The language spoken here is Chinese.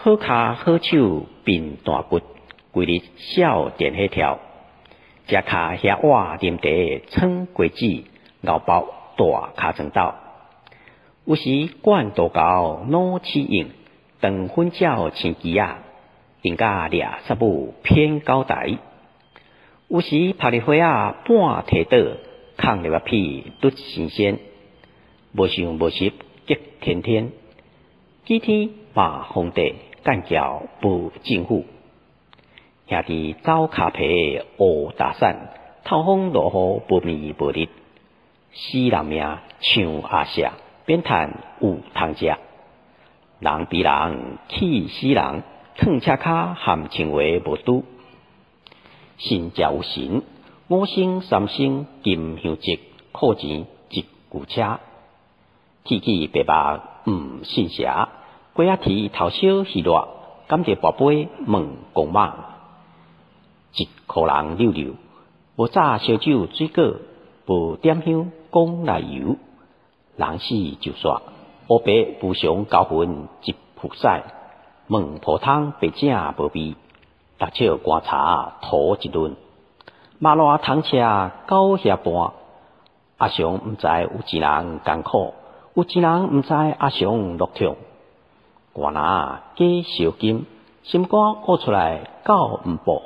好骹好手并大骨，规日少电火跳。食骹遐碗啉茶，撑果子，熬包大骹床斗。有时管多高脑齿硬，长粉鸟青鸡仔，应甲掠杀母偏高台。有时晒日花仔半提倒，空入屁拄新鲜。无想无实激天天，几天骂皇帝，干叫不政府。兄弟走骹皮乌打伞，透风落雨无眠无日。死人命像阿舍，扁趁有通食。人比人气死人，烫车骹含情话无拄。神才有神，五星三星金香烛，靠钱一旧车。天气白目毋信邪，鸡仔啼头小戏热，感着宝贝问公妈。一箍人溜溜，无早烧酒水果，无点香讲来由。人死就煞，黑白无常交魂一菩萨。问普通白正无味，六笑观茶吐一轮。马路通车到遐半，阿常毋知有一人艰苦。有一人毋知阿常乐痛，我若假烧金，心肝挖出来到毋报。